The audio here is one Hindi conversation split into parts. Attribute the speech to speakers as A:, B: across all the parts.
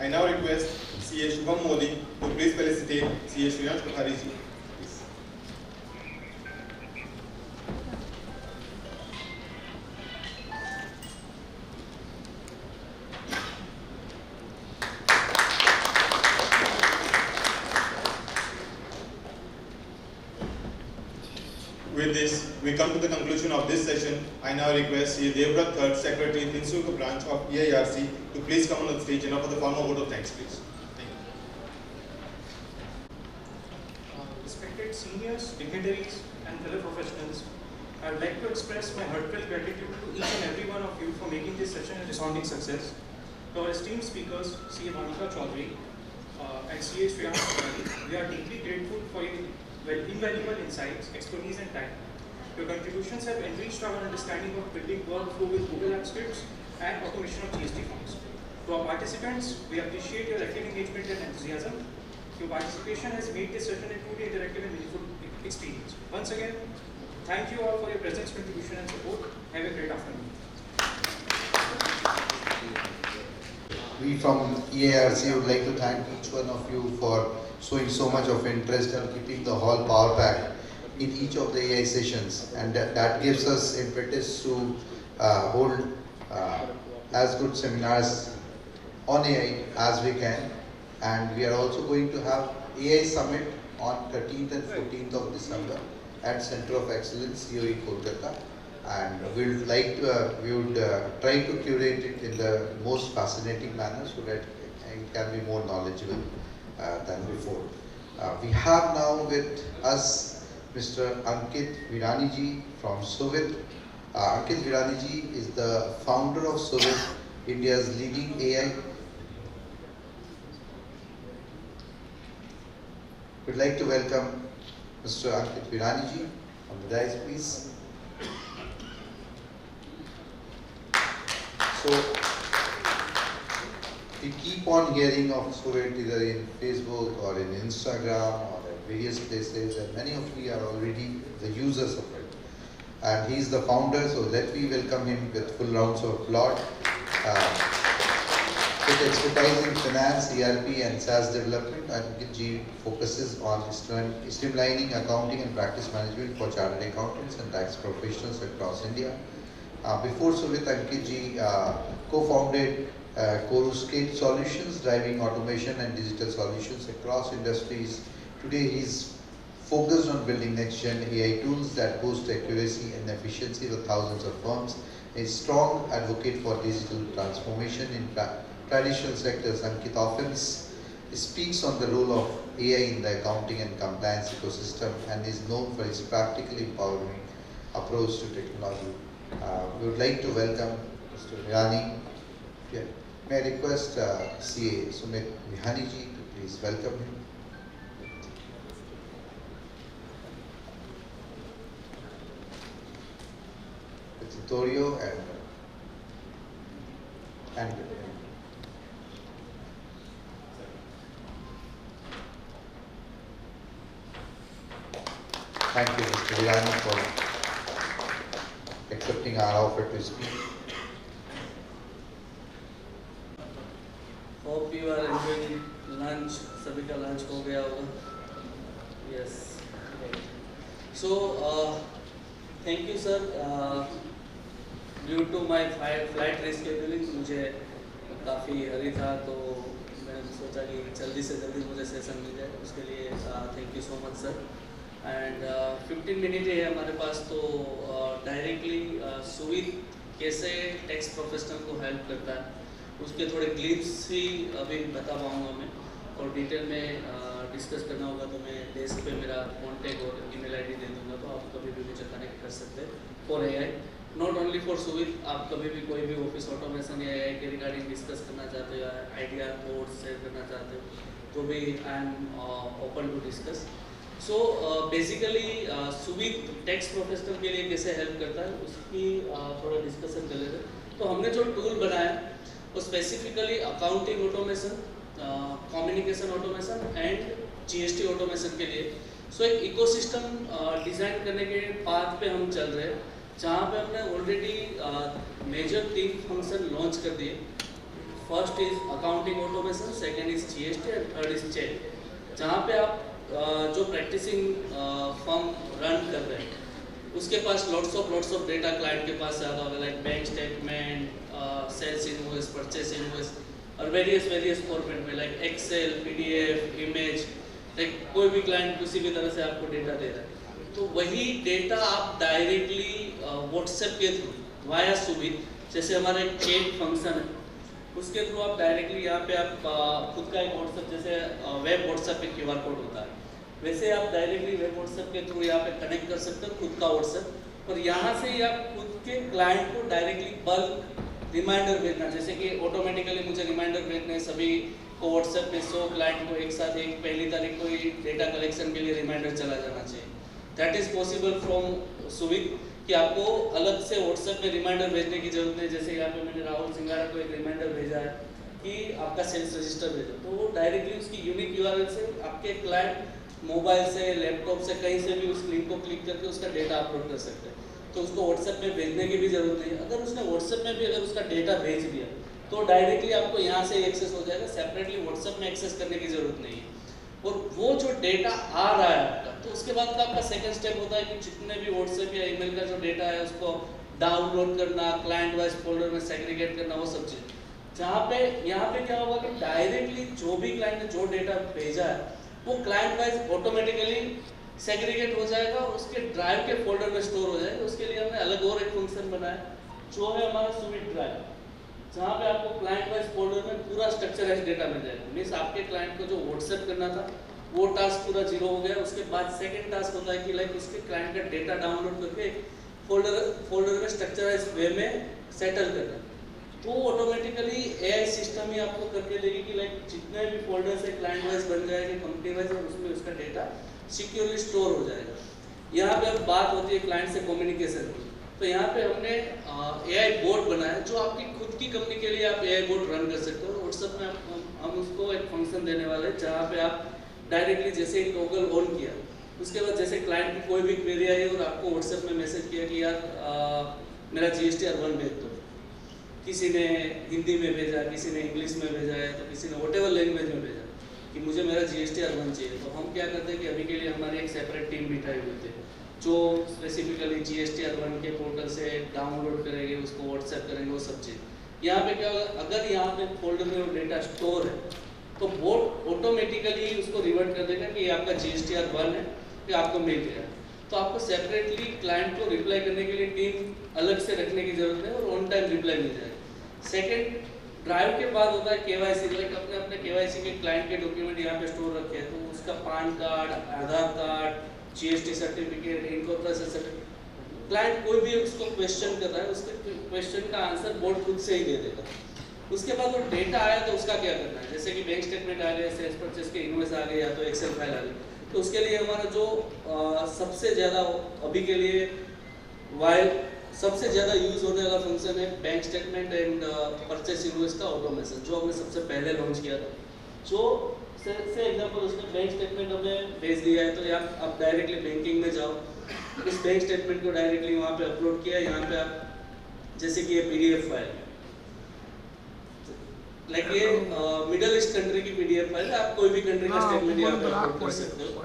A: I now request CA Shubham Modi to please felicitate CA Shriyansh Kothari ji. Please. With this, we come to the conclusion of this session. I now request CA Devvrat III, Secretary, Tinsuka branch of EIRC, to please come on the stage and offer the formal vote of thanks, please. Thank you.
B: Respected seniors, dignitaries, and fellow professionals, I would like to express my heartfelt gratitude to each and every one of you for making this session a resounding success. To our esteemed speakers, CA Monica Chaudhary and CA Shriyansh Kothari, we are deeply grateful for your invaluable insights, expertise, and time. Your contributions have enriched our understanding of building workflow with Google Apps scripts and automation of GST forms. To our participants, we appreciate your active engagement and enthusiasm. Your participation has made this session a truly interactive and meaningful experience. Once again, thank you all for your presence, contribution, and support. Have a great afternoon.
C: We from EIRC would like to thank each one of you for showing so much of interest and keeping the hall power packed in each of the AI sessions, and that gives us impetus to hold as good seminars on AI as we can. And we are also going to have AI Summit on 13th and 14th of December at Center of Excellence, COE Kolkata, and we would try to curate it in the most fascinating manner so that it can be more knowledgeable than before. We have now with us Mr. Ankit Virani ji from Sovit. Ankit Virani ji is the founder of Sovit, India's leading AI. We'd like to welcome Mr. Ankit Virani ji on the dais, please. So, we keep on hearing of Sovit either in Facebook or in Instagram or at various places, and many of you are already the users of it. And he's the founder, so let me welcome him with full rounds of applause. With expertise in finance, ERP, and SaaS development, Ankit ji focuses on streamlining accounting and practice management for chartered accountants and tax professionals across India. Before Sovit, Ankit ji co-founded Coruscate Solutions, driving automation and digital solutions across industries. Today, he's focused on building next-gen AI tools that boost accuracy and efficiency of thousands of firms. A strong advocate for digital transformation in traditional sectors, Ankit often speaks on the role of AI in the accounting and compliance ecosystem and is known for his practically empowering approach to technology. We would like to welcome Mr. Virani. Yeah. May I request CA Sumit Vihani ji to please welcome him. The tutorial and thank you, Mr. Virani, for accepting our offer to speak.
D: Hope you are enjoying lunch. सभी का lunch हो गया होगा. Yes. So thank you sir. Due to my flight rescheduling मुझे काफ़ी हरी था, तो मैंने सोचा कि जल्दी से जल्दी मुझे सेशन मिल जाए. उसके लिए thank you so much sir. And 15 minute है हमारे पास, तो डायरेक्टली सुविध कैसे टैक्स प्रोफेशनल को हेल्प करता है उसके थोड़े क्लिप्स ही अभी बता पाऊँगा मैं, और डिटेल में डिस्कस करना होगा तो मैं डेस्क पे मेरा कॉन्टैक्ट और ईमेल आईडी दे दूँगा, तो आप कभी भी मुझे कनेक्ट कर सकते हैं for AI. Not only for Suvidh, आप कभी भी कोई भी ऑफिस ऑटोमेशन या AI के रिगार्डिंग डिस्कस करना चाहते हो, आइडिया कोड शेयर करना चाहते हो, तो भी I am open to discuss. So basically Suvidh tax professional के लिए कैसे हेल्प करता है उसकी थोड़ा डिस्कशन कर लेते हैं. तो हमने जो टूल बनाया वो specifically accounting automation, communication automation and GST automation के लिए. सो एक इकोसिस्टम डिज़ाइन करने के पाथ पे हम चल रहे हैं, जहाँ पे हमने ऑलरेडी मेजर 3 फंक्शन लॉन्च कर दिए. First is accounting automation, second is GST and third is check. जहाँ पे आप जो प्रैक्टिसिंग फर्म रन कर रहे हैं उसके पास लॉट्स ऑफ डेटा क्लाइंट के पास ज़्यादा होगा, like bank statement, sales invoice, purchase invoice और वेरियस फॉर्मेट में, like Excel, PDF, image, like कोई भी क्लाइंट किसी भी तरह से आपको डेटा दे रहा है तो वही डेटा आप डायरेक्टली व्हाट्सएप के थ्रू वाया सुविध, जैसे हमारा एक चैट फंक्शन है उसके थ्रू आप डायरेक्टली यहाँ पे आप खुद का एक व्हाट्सएप, जैसे वेब व्हाट्सएप पे क्यूआर कोड होता है वैसे आप डायरेक्टली वेब व्हाट्सएप के थ्रू यहाँ पे कनेक्ट कर सकते हो खुद का व्हाट्सएप, और यहाँ से ही आप खुद के क्लाइंट को डायरेक्टली बल्क रिमाइंडर भेजना, जैसे कि ऑटोमेटिकली मुझे रिमाइंडर भेजने सभी को व्हाट्सएप पे 100 क्लाइंट को एक साथ एक पहली तारीख को ही डेटा कलेक्शन के लिए रिमाइंडर चला जाना चाहिए। दैट इज पॉसिबल फ्रॉम सुविध कि आपको अलग से व्हाट्सएप में रिमाइंडर भेजने की जरूरत नहीं। जैसे यहाँ पे मैंने राहुल सिंगारा को एक रिमाइंडर भेजा है कि आपका सेल्स रजिस्टर भेजो, तो वो डायरेक्टली उसकी यूनिक यूआरएल से आपके क्लाइंट मोबाइल से, लैपटॉप से, कहीं से भी उस लिंक को क्लिक करके उसका डेटा अपलोड कर सकते हैं, तो उसको व्हाट्सएप में भेजने की भी जरूरत नहीं है। अगर उसने व्हाट्सएप में भी अगर उसका डेटा भेज दिया तो डायरेक्टली आपको यहाँ से एक्सेस हो जाएगा, सेपरेटली व्हाट्सएप में एक्सेस करने की जरूरत नहीं है। और वो जो डेटा आ रहा है आपका, तो उसके बाद का आपका सेकंड स्टेप होता है कि जितने भी व्हाट्सएप या ईमेल का जो डेटा है उसको डाउनलोड करना, क्लाइंट वाइज फोल्डर में सेग्रीगेट करना, वो सब चीज़। जहाँ पे यहाँ पे क्या होगा कि डायरेक्टली जो भी क्लाइंट ने जो डेटा भेजा है वो क्लाइंट वाइज ऑटोमेटिकली सेग्रीगेट हो जाएगा और उसके ड्राइव के फोल्डर में स्टोर हो जाएगा। उसके लिए हमने अलग और एक फंक्शन बनाया जो है हमारा सुविध ड्राइव, जहाँ पे आपको क्लाइंट वाइज फोल्डर में पूरा स्ट्रक्चराइज डेटा मिल जाएगा। मीन्स आपके क्लाइंट को जो व्हाट्सएप करना था वो टास्क पूरा जीरो हो गया। उसके बाद सेकंड टास्क होता है कि लाइक उसके क्लाइंट का डेटा डाउनलोड करके फोल्डर में स्ट्रक्चराइज वे में सेटल करना, तो ऑटोमेटिकली एआई सिस्टम ही आपको करके देगी कि लाइक जितने भी फोल्डर से क्लाइंट वाइज बन जाएंगे, कंपनी वाइज, और उसमें उसका डेटा सिक्योरली स्टोर हो जाएगा। यहाँ पे अब बात होती है क्लाइंट से कम्युनिकेशन की, तो यहाँ पे हमने एआई बोट बनाया जो आपकी खुद की कंपनी के लिए आप एआई बोट रन कर सकते हो। व्हाट्सएप में हम उसको एक फंक्शन देने वाले हैं जहाँ पे आप डायरेक्टली जैसे ही टॉगल ऑन किया उसके बाद जैसे क्लाइंट की कोई भी क्वेरी आई और आपको व्हाट्सएप में मैसेज किया कि यार मेरा GSTR 1 भेज दो, किसी ने हिंदी में भेजा, किसी ने इंग्लिश में भेजा है, तो किसी ने व्हाटएवर लैंग्वेज में भेजा कि मुझे मेरा GSTR 1 चाहिए, तो हम क्या करते हैं कि अभी के लिए हमारी एक सेपरेट टीम बिठाई हुई थी जो स्पेसिफिकली GSTR 1 के पोर्टल से डाउनलोड करेंगे, उसको व्हाट्सएप करेंगे, वो सब चीज़। यहाँ पे क्या होगा, अगर यहाँ पे फोल्डर में वो डेटा स्टोर है तो बोट ऑटोमेटिकली उसको रिवर्ट कर देगा कि ये आपका GSTR 1 है, ये आपको मिल गया। तो आपको सेपरेटली क्लाइंट को रिप्लाई करने के लिए टीम अलग से रखने की जरूरत है और ऑन टाइम रिप्लाई मिल जाएगा। सेकंड ड्राइव के बाद होता है KYC, लाइक अपने अपने KYC के क्लाइंट के डॉक्यूमेंट यहाँ पे स्टोर रखे हैं, तो उसका PAN card, Aadhaar card, GST certificate, income tax certificate, client कोई भी उसको क्वेश्चन कर रहा है उसके क्वेश्चन का आंसर बोर्ड खुद से ही दे देगा। उसके बाद वो डेटा आया तो उसका क्या करना है, जैसे कि बैंक स्टेटमेंट आ गए, सेल्स परचेस के इनवॉइस आ गए, या तो एक्सेल फाइल आ गई, तो उसके लिए हमारा जो सबसे ज़्यादा अभी के लिए सबसे ज़्यादा यूज होने वाला फंक्शन है bank statement and purchase invoice का ऑटोमेशन, जो हमने सबसे पहले लॉन्च किया था। जो से एग्जांपल उसने बैंक स्टेटमेंट हमें भेज दिया है, तो आप डायरेक्टली बैंकिंग में जाओ, इस बैंक स्टेटमेंट को डायरेक्टली वहाँ पे अपलोड किया। यहाँ पे आप जैसे कि ये PDF फाइल, लाइक ये मिडल ईस्ट कंट्री की PDF फाइल है, आप कोई भी कंट्री का स्टेटमेंट यहाँ पे अपलोड कर सकते हो,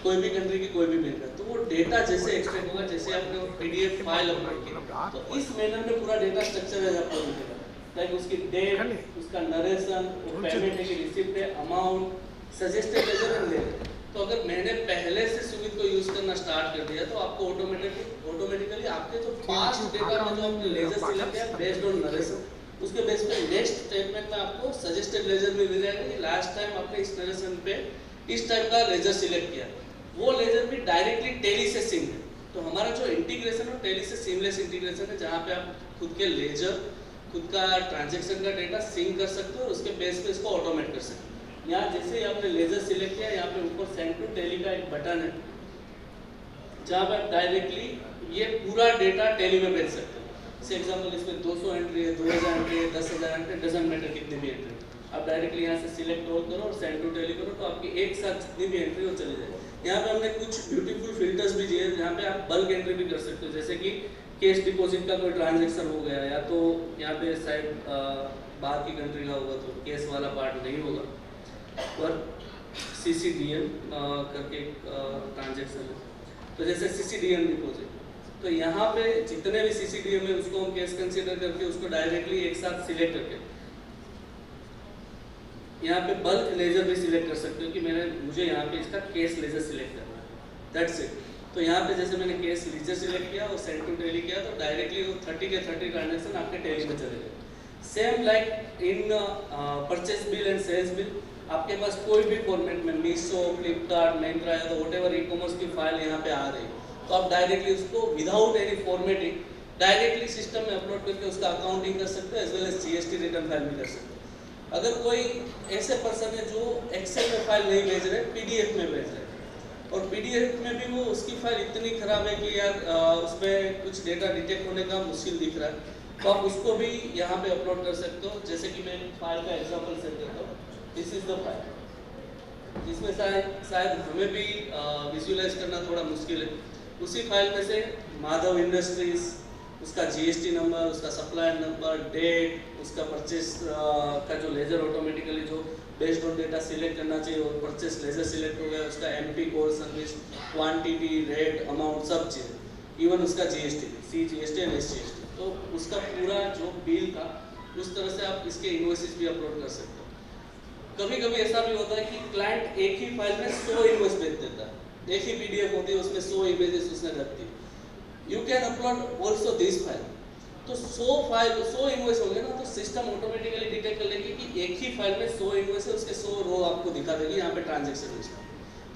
D: कोई भी कंट्री की कोई भी बैंक का। तो वो डेटा जैसे एक्सट्रैक्ट होगा, जैसे आपने PDF फाइल अपलोड की, तो इस मैनर में पूरा डेटा स्ट्रक्चर है आपको मिलेगा, लाइक उसकी डेट, उसका नरेशन, पेमेंट है कि रिसिप्ट है, amount, suggested ledger and ledger. तो अगर मैंने पहले से सुविध को यूज करना स्टार्ट कर दिया तो आपको ऑटोमेटिकली आपके जो पास्ट डेटा में जो आपने लेजर सिलेक्ट किया बेस्ड ऑन नरेशन, उसके बेस पे नेक्स्ट स्टेटमेंट में आपको सजेस्टेड लेजर भी मिल जाएगा कि लास्ट टाइम आपने इस नरेशन पे इस टाइप का लेजर सिलेक्ट किया, वो लेजर भी डायरेक्टली टेली से सिंक है। तो हमारा जो इंटीग्रेशन है टेली से सीमलेस इंटीग्रेशन है, जहाँ पे आप खुद के लेजर, खुद का ट्रांजेक्शन का डेटा सिंक कर सकते हो और उसके बेस पे इसको ऑटोमेट कर सकते हो। यहाँ जैसे ही आपने लेजर सिलेक्ट किया, यहाँ पे ऊपर सेंड टू टेली का एक बटन है, जहाँ पे आप डायरेक्टली ये पूरा डेटा टेली में भेज सकते हो। से एग्जांपल इसमें 200 एंट्री है, 2000 एंट्री है, 10,000 एंट्री, डजंट मैटर कितनी भी एंट्री, आप डायरेक्टली यहाँ से सिलेक्ट ऑल करो और सेंड टू टेली करो, तो आपकी एक साथ जितनी भी एंट्री हो चली जाएगी। यहाँ पे हमने कुछ ब्यूटीफुल फिल्टर्स भी दिए जहाँ पे आप बल्क एंट्री भी कर सकते हो, जैसे कि कैश डिपॉजिट का कोई ट्रांजेक्शन हो गया, या तो यहाँ पे शायद बाहर की कंट्री का होगा तो केस वाला पार्ट नहीं होगा, पर CCDM करके ट्रांजेक्शन है। तो जैसे CCDM डिपॉजिट, तो यहाँ पे जितने भी CCDM है उसको हम केस कंसीडर करके उसको डायरेक्टली एक साथ सिलेक्ट करके यहाँ पे बल्क लेजर भी सिलेक्ट कर सकते हो कि मुझे यहाँ पे इसका केस लेजर सिलेक्ट करना है, दैट्स इट। तो यहाँ पे जैसे मैंने केस लेजर सिलेक्ट किया और सेंड टू टेली किया तो डायरेक्टली वो 30 के 30 ट्रांजेक्शन आपके टेली में चले गए। Same like in purchase bill and sales bill, आपके पास कोई भी फॉर्मेट में मीशो, फ्लिपकार्ट, मिंत्रा या तो व्हाटएवर ई-कॉमर्स की फाइल यहाँ पे आ रही है तो आप डायरेक्टली उसको without any formatting directly system में अपलोड करके उसका अकाउंटिंग कर सकते हो as well as GST return file भी कर सकते हो। अगर कोई ऐसे पर्सन है जो एक्सेल में फाइल नहीं भेज रहे, PDF में भेज रहे और PDF में भी वो उसकी फाइल इतनी खराब है कि यार उसमें कुछ डेटा डिटेक्ट होने का मुश्किल दिख रहा है, तो आप उसको भी यहाँ पे अपलोड कर सकते हो। जैसे कि मैं फाइल का एग्जांपल सेट करता हूँ, दिस इज द फाइल, जिसमें शायद हमें भी विजुअलाइज करना थोड़ा मुश्किल है। उसी फाइल में से माधव इंडस्ट्रीज, उसका GST नंबर, उसका सप्लायर नंबर, डेट, उसका परचेस का जो लेजर ऑटोमेटिकली जो बेस्ड ऑन डेटा सिलेक्ट करना चाहिए और परचेस लेजर सिलेक्ट हो गया, उसका MP code, service, quantity, rate, amount, सब चीज़, इवन उसका GST, CGST एंड SGST, तो उसका पूरा जो बिल था उस तरह से आप इसके इनवॉइसेस भी अपलोड कर सकते हो। कभी कभी ऐसा भी होता है कि क्लाइंट एक ही फाइल में 100 इनवॉइस भेज देता है, एक ही PDF होती है उसमें 100 इमेजेस उसने रख दी। You can upload also this file, तो 100 इनवॉइस होंगे ना तो सिस्टम ऑटोमेटिकली डिटेक्ट कर लेगी कि एक ही फाइल में 100 इनवॉइस है, उसके 100 रो आपको दिखा देगी यहाँ पे ट्रांजेक्शन लिस्ट,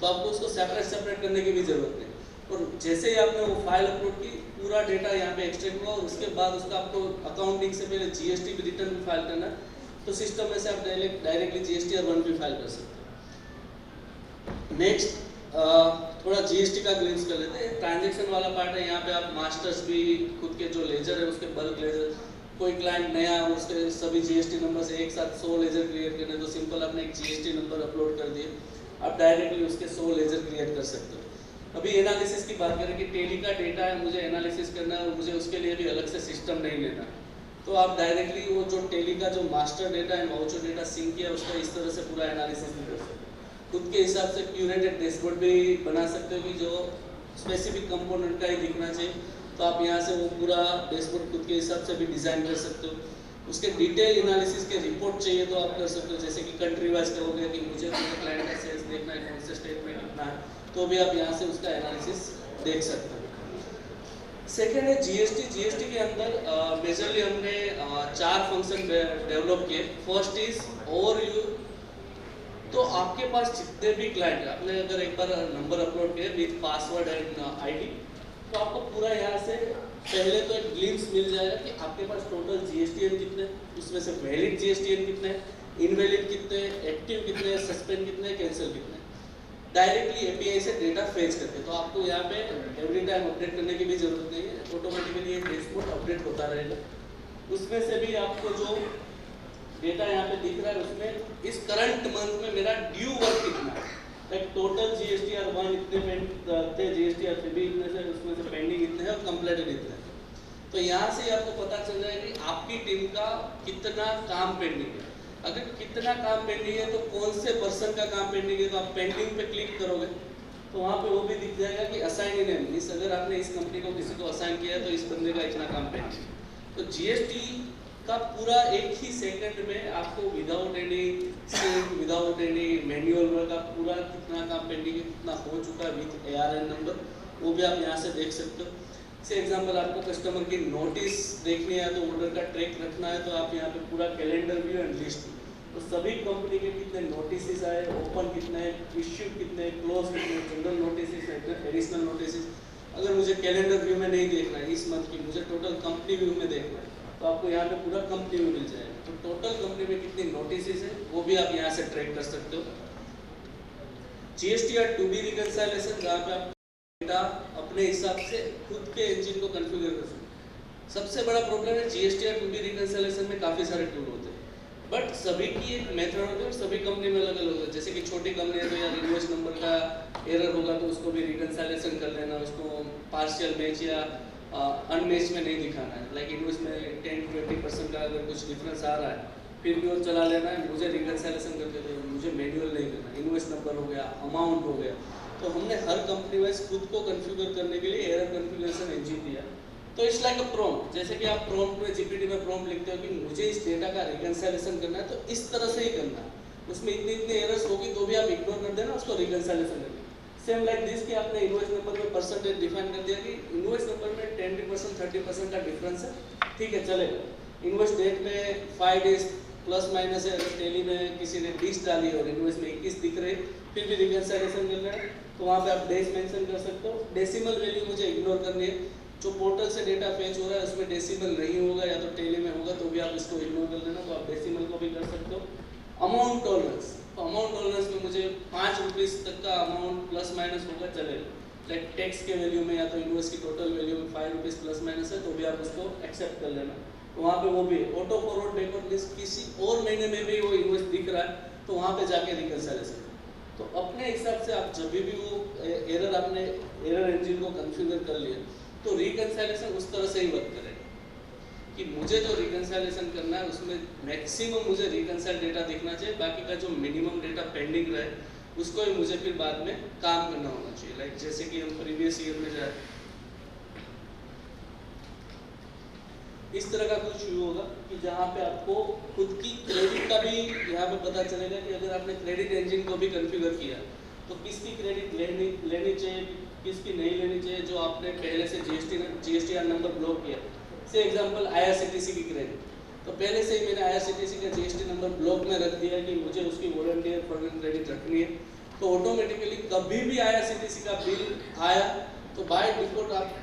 D: तो आपको उसको सेपरेट करने की भी जरूरत नहीं। और जैसे ही आपने वो फाइल अपलोड की, पूरा डेटा यहाँ पे एक्सट्रैक्ट हुआ और उसके बाद उसका आपको अकाउंटिंग से पहले GST भी रिटर्न भी फाइल करना है, तो सिस्टम में से आप डायरेक्टली GST और 1 भी फाइल कर सकते हो। नेक्स्ट थोड़ा GST का ग्लिम्स कर लेते हैं। ट्रांजेक्शन वाला पार्ट है, यहाँ पे आप मास्टर्स भी खुद के जो लेजर है उसके बल्क लेजर, कोई क्लाइंट नया है उसके सभी GST नंबर से एक साथ 100 लेजर क्रिएट करने, तो सिंपल आपने एक GST नंबर अपलोड कर दिए, आप डायरेक्टली उसके 100 लेजर क्रिएट कर सकते हो। अभी एनालिसिस की बात करें कि टेली का डेटा है, मुझे एनालिसिस करना है और मुझे उसके लिए भी अलग से सिस्टम नहीं लेना, तो आप डायरेक्टली वो जो टेली का जो मास्टर डेटा है, वाउचर डेटा सिंक किया, उसका इस तरह से पूरा एनालिसिस भी कर सकते हो। खुद के हिसाब से क्यूरेटेड डैशबोर्ड भी बना सकते हो कि जो स्पेसिफिक कंपोनेंट का ही दिखना चाहिए, तो आप यहाँ से वो पूरा डैशबोर्ड खुद के हिसाब से भी डिज़ाइन कर सकते हो। उसके डिटेल एनालिसिस के रिपोर्ट चाहिए तो आप कर सकते हो, जैसे कि कंट्री वाइज करोगे कि मुझे पूरे क्लाइंट का सेल्स देखना है, कौन से स्टेट में कितना है, तो भी आप यहाँ से उसका एनालिसिस देख सकते हो। सेकेंड है GST के अंदर मेजरली हमने 4 फंक्शन डेवलप किए। फर्स्ट इज ओवरव्यू, तो आपके पास जितने भी क्लाइंट है, आपने अगर एक बार नंबर अपलोड किया विद पासवर्ड एंड ID, तो आपको पूरा यहाँ से पहले तो एक ग्लिम्स मिल जाएगा कि आपके पास टोटल GSTN कितने, उसमें से वैलिड GSTN कितने, इनवैलिड कितने, एक्टिव कितने, सस्पेंड कितने, कैंसिल कितने, डायरेक्टली API से डेटा फेच करके। तो आपको यहाँ पे एवरी टाइम अपडेट करने की भी जरूरत नहीं है, ऑटोमेटिकली ये डैशबोर्ड अपडेट होता रहेगा। उसमें से भी आपको जो डेटा यहाँ पे दिख रहा है उसमें इस करंट मंथ में मेरा ड्यू वर्क कितना है, लाइक टोटल GSTR 1 इतने थे, GSTR 3 भी इतने से, उसमें से पेंडिंग इतने हैं और कंप्लीटेड इतने हैं। तो यहाँ से आपको पता चल जाएगा कि आपकी टीम का कितना काम पेंडिंग है। अगर कितना काम पेंडिंग है तो कौन से पर्सन का काम पेंडिंग है, तो आप पेंडिंग पे क्लिक करोगे तो वहाँ पे वो भी दिख जाएगा कि असाइन इन एम, इस अगर आपने इस कंपनी को किसी को असाइन किया तो इस बंदे का इतना काम पेंडिंग। तो GST का पूरा एक ही सेकंड में आपको without any sync, without any manual work आप पूरा कितना काम पेंडिंग है, कितना हो चुका है विद ARN नंबर, वो भी आप यहाँ से देख सकते हो। से एग्जांपल आपको कस्टमर की नोटिस देखनी है तो ऑर्डर का ट्रैक रखना है, तो आप यहाँ पे पूरा कैलेंडर व्यू एंड लिस्ट, तो सभी कंपनी के कितने नोटिस आए, ओपन कितने, इश्यू कितने, क्लोज कितने, जनरल नोटिस, एडिशनल नोटिस। अगर मुझे कैलेंडर व्यू में नहीं देखना है इस मंथ की, मुझे टोटल कंपनी व्यू में देखना है, तो आपको यहाँ पे पूरा कंपनी व्यू मिल जाएगा। तो टोटल कंपनी में कितनी नोटिस है वो भी आप यहाँ से ट्रैक कर सकते हो। GSTR टू बी रिकंसाइलेशन, जहाँ पे आप डेटा अपने हिसाब से खुद के इंजन को कॉन्फ़िगर कर सकते हो। सबसे बड़ा प्रॉब्लम है GSTR टू बी रिकंसाइलेशन में काफ़ी सारे टूल होते हैं, बट सभी की एक मेथड होती है और सभी कंपनी में अलग अलग होता है। जैसे कि छोटी कंपनी है तो यार इनवॉइस नंबर का एरर होगा तो उसको भी रिकंसाइलेशन कर लेना, उसको पार्शियल मैच या अनमैच में नहीं दिखाना है। लाइक इनवॉइस में 10-20% का अगर कुछ डिफरेंस आ रहा है फिर भी वो चला लेना है, मुझे रिकंसिलिएशन करके दो, मुझे मैनुअल नहीं करना, इनवॉइस नंबर हो गया, अमाउंट हो गया। तो हमने हर कंपनी वाइज खुद को कॉन्फ़िगर करने के लिए एरर कॉन्फ़िगरेशन इंजन दिया। तो इट्स लाइक अ प्रॉम्प्ट, जैसे कि आप प्रॉम्प्ट में जीपीटी में प्रॉम्प्ट लिखते हो कि मुझे इस डेटा का रिकंसिलिएशन करना है, तो इस तरह से ही करना है। उसमें इतनी एरर्स होगी तो भी आप इग्नोर कर देना, उसको रिकंसिलिएशन करना। सेम लाइक दिस कि आपने इनवॉइस नंबर में परसेंटेज डिफाइन कर दिया कि इनवॉइस नंबर में 20% 30% का डिफरेंस है, ठीक है चलेगा। इनवॉइस डेट में 5 डेज प्लस माइनस है, अगर टेली में किसी ने 20 डाली और इनवॉइस में 21 दिख रहे फिर भी रिकंसिलिएशन करना है, तो वहाँ पे आप डेज मेंशन कर सकते हो। डेसिमल वैल्यू मुझे इग्नोर करनी है, जो पोर्टल से डेटा फेच हो रहा है उसमें डेसिमल नहीं होगा या तो टेली में होगा, तो भी आप इसको इग्नोर कर लेना, तो आप डेसिमल को भी कर सकते हो। अमाउंट टॉलरेंस, तो अमाउंट टॉलरेंस में मुझे 5 रुपीज़ तक का अमाउंट प्लस माइनस होगा चलेगा। लाइक टैक्स के वैल्यू में या तो इनवॉइस की टोटल वैल्यू में 5 रुपीज़ प्लस माइनस है, तो भी आप उसको एक्सेप्ट कर लेना। तो वहाँ पे वो भी ऑटो फॉरवर्ड बैकवर्ड लिस्ट किसी और महीने में भी वो इनवॉइस दिख रहा है, तो वहाँ पे जाके रिकंसिलिएशन। तो अपने हिसाब से आप जब भी वो एरर आपने एरर इंजन को कॉन्फ़िगर कर लिया, तो रिकंसिलिएशन उस तरह से ही वर्क करेगा कि मुझे जो रिकंसिलिएशन करना है उसमें मैक्सिमम मुझे रिकंसाइल डेटा दिखना चाहिए, बाकी का जो मिनिमम डेटा पेंडिंग रहे उसको ही मुझे फिर बाद में काम करना होना चाहिए। लाइक जैसे कि हम प्रीवियस ईयर में जाए, इस तरह का कुछ व्यू होगा कि जहाँ पे आपको खुद की क्रेडिट का भी यहाँ पे पता चलेगा कि अगर आपने क्रेडिट इंजन को भी कॉन्फ़िगर किया तो किसकी क्रेडिट लेनी चाहिए, किसकी नहीं लेनी चाहिए, जो आपने पहले से जीएसटीआर नंबर ब्लॉक किया। से एग्जांपल आईआरसीटीसी की क्रेडिट, तो पहले से ही मैंने आईआरसीटीसी का जीएसटी नंबर ब्लॉक में रख दिया कि मुझे उसकी वॉलंटियर फॉरेन क्रेडिट रखनी है, तो ऑटोमेटिकली कभी भी आईआरसीटीसी का बिल आया तो बाय डिफॉल्ट आप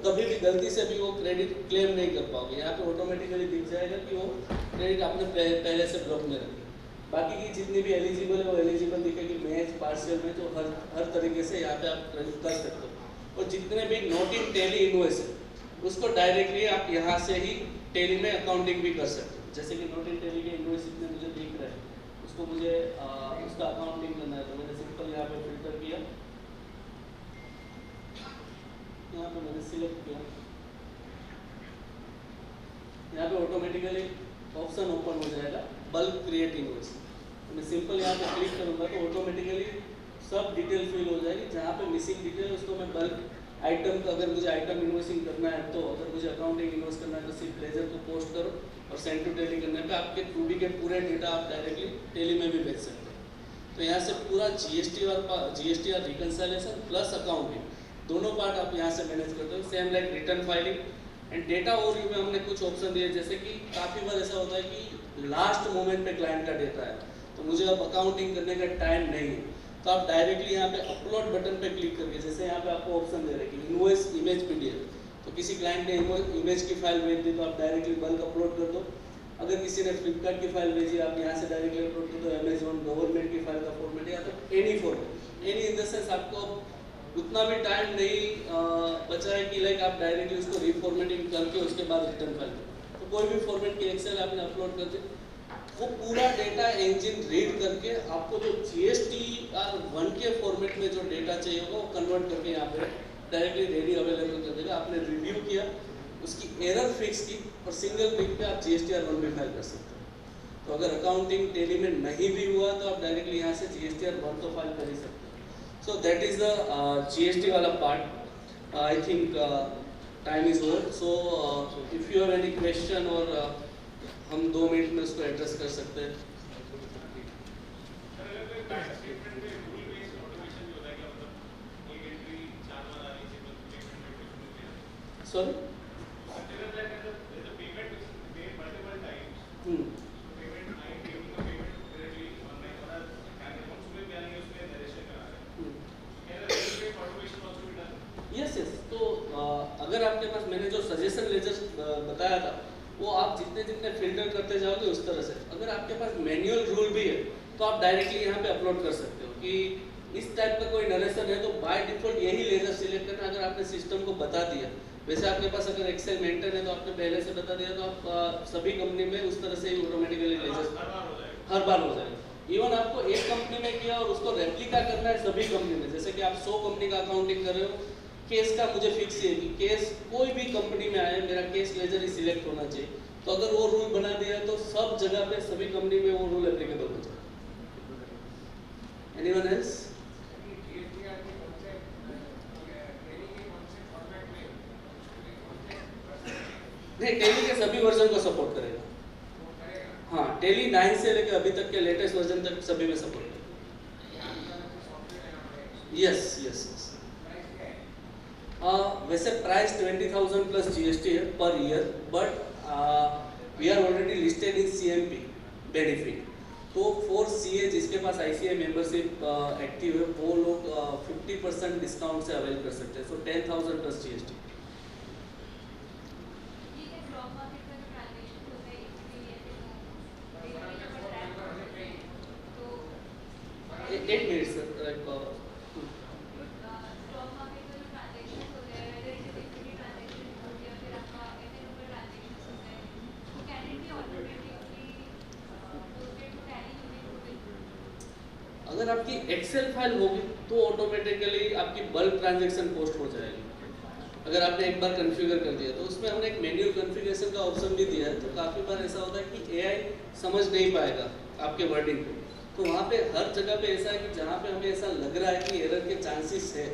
D: कभी भी गलती से भी वो क्रेडिट क्लेम नहीं कर पाओगे। यहाँ पे ऑटोमेटिकली दिख जाएगा कि वो क्रेडिट आपने पहले से ब्लॉक में रखी। बाकी की जितनी भी एलिजिबल है वो एलिजिबल दिखेगी, मैच पार्शियल में, तो हर तरीके से यहाँ पे आप क्रेडिट कर सकते हो। और जितने भी नॉट इन टेली इनवॉइस है उसको डायरेक्टली आप यहाँ से ही टेली में अकाउंटिंग भी कर सकते हो। जैसे कि नॉट इन टेली के इनवॉइस जितने मुझे दिख रहे हैं उसको मुझे उसका अकाउंटिंग करना है, तो मैंने सिंपल यहाँ पे फिल्टर किया, यहाँ पे मैंने सिलेक्ट किया, यहाँ पे ऑटोमेटिकली ऑप्शन ओपन हो जाएगा बल्क क्रिएट इनवॉइस। मैं सिंपल यहाँ पे क्लिक करूँगा तो ऑटोमेटिकली सब डिटेल फिल हो जाएगी। जहाँ पे मिसिंग डिटेल उसको मैं बल्क आइटम, अगर मुझे आइटम इनवॉइसिंग करना है, तो अगर मुझे अकाउंटिंग इनवॉइस करना है तो सिर्फ लेजर को पोस्ट करो और सेंड टू टेली करने पे आपके 2D के पूरे डेटा आप डायरेक्टली टेली में भी भेज सकते हैं। तो यहाँ से पूरा जीएसटी और रिकंसिलिएशन प्लस अकाउंटिंग दोनों पार्ट आप यहाँ से मैनेज करते हो। Same like return filing and data overview में हमने कुछ ऑप्शन दिए, जैसे कि काफ़ी बार ऐसा होता है कि लास्ट मोमेंट पे क्लाइंट का डेटा है तो मुझे अब अकाउंटिंग करने का टाइम नहीं है, तो आप डायरेक्टली यहाँ पे अपलोड बटन पे क्लिक करके, जैसे यहाँ पे आपको ऑप्शन दे रहे हैं कि इनवॉइस इमेज पीडीएफ, तो किसी क्लाइंट ने इमेज की फाइल भेज दी तो आप डायरेक्टली बल्क अपलोड कर दो। अगर किसी ने फ्लिपकार्ट की फाइल भेजी आप यहाँ से डायरेक्टली अपलोड कर दो, अमेजोन गवर्नमेंट की फाइल का फॉर्मेट या तो any format, any in the sense आपको उतना भी टाइम नहीं बचा है कि लाइक आप डायरेक्टली उसको रिफॉर्मेटिंग करके उसके बाद रिटर्न फाइल करो। तो कोई भी फॉर्मेट की एक्सेल आपने अपलोड कर दी, वो पूरा डेटा इंजन रीड करके आपको जो GSTR1 के फॉर्मेट में जो डेटा चाहिए होगा वो कन्वर्ट करके यहाँ पे डायरेक्टली रेडी अवेलेबल कर देगा। आपने रिव्यू किया, उसकी एरर फिक्स की और सिंगल क्लिक पे आप GSTR1 भी फाइल कर सकते हो। तो अगर अकाउंटिंग टेली में नहीं भी हुआ तो आप डायरेक्टली यहाँ से GSTR1 तो फाइल कर ही सकते हो। So that is the GST वाला part. I think time is over. So if you have any question or हम 2 मिनट में उसको एड्रेस कर सकते हैं। Sorry? यस यस, तो अगर आपके पास मैंने जो सजेशन लेजर्स बताया था वो आप जितने फिल्टर करते जाओगे उस तरह से, अगर आपके पास मैनुअल रूल भी है तो आप डायरेक्टली यहाँ पे अपलोड कर सकते हो कि इस टाइप का कोई नरेशन है तो बाय डिफॉल्ट यही लेजर सिलेक्ट करना। अगर आपने सिस्टम को बता दिया, वैसे आपके पास अगर एक्सेल मेंटेन है तो आपने पहले से बता दिया, तो आप सभी कंपनी में उस तरह से ही ऑटोमेटिकली लेजर हर बार हो जाएगा। इवन आपको एक कंपनी में किया और उसको रेप्लिका करना है सभी कंपनी में, जैसे कि आप 100 कंपनी का अकाउंटिंग कर रहे हो, केस का मुझे फिक्स है कि केस कोई भी कंपनी में आए मेरा केस लेजर ही सिलेक्ट होना चाहिए, तो अगर वो रूल बना दिया तो सब जगह पे सभी कंपनी में वो रूल एप्लीकेबल हो जाए। Anyone else? नहीं, टेली के सभी वर्जन को सपोर्ट करेगा। हाँ, टेली 9 से लेकर अभी तक के लेटेस्ट वर्जन तक सभी में सपोर्ट करेगा। Yes yes yes. वैसे प्राइस 20,000 प्लस जीएसटी है per year, but we are already listed in CMP benefit. तो फॉर सीए जिसके पास आईसीआई मेंबरशिप एक्टिव है वो लोग 50% डिस्काउंट से अवेल कर सकते हैं। सो 10,000 प्लस जीएसटी। एक मिनट सर, अगर आपकी एक्सेल फाइल होगी तो ऑटोमेटिकली आपकी बल्क ट्रांजैक्शन पोस्ट हो जाएगी। अगर आपने एक बार कॉन्फ़िगर कर दिया तो उसमें हमने एक मैन्युअल कॉन्फ़िगरेशन का ऑप्शन भी दिया है। तो काफ़ी बार ऐसा होता है कि एआई समझ नहीं पाएगा आपके वर्डिंग को, तो वहाँ पे हर जगह पे ऐसा है कि जहाँ पे हमें ऐसा लग रहा है कि एरर के चांसेस है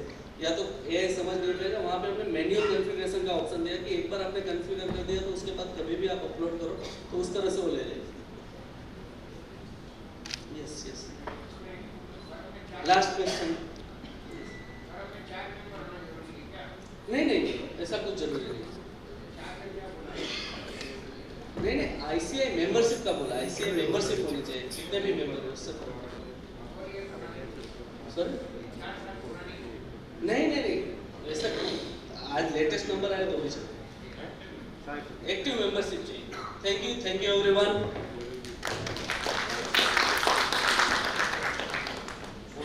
D: या तो एआई समझ नहीं पाएगा, वहाँ पे हमने मैन्युअल कॉन्फ़िगरेशन का ऑप्शन दिया कि एक बार आपने कॉन्फ़िगर कर दिया तो उसके बाद कभी भी आप अपलोड करो तो उस तरह से वो ले लेगा। Yes yes. Last question. नहीं नहीं नहीं, ऐसा कुछ जरूरी नहीं। नहीं नहीं, आईसीआई मेंबरशिप का बोला, आईसीआई मेंबरशिप होनी चाहिए, कितने भी मेंबर हो उससे फर्क नहीं पड़ेगा। सर नहीं नहीं नहीं, वैसा आज लेटेस्ट नंबर आया तो भी चलेगा। एक्टिव मेंबरशिप चाहिए। Thank you everyone.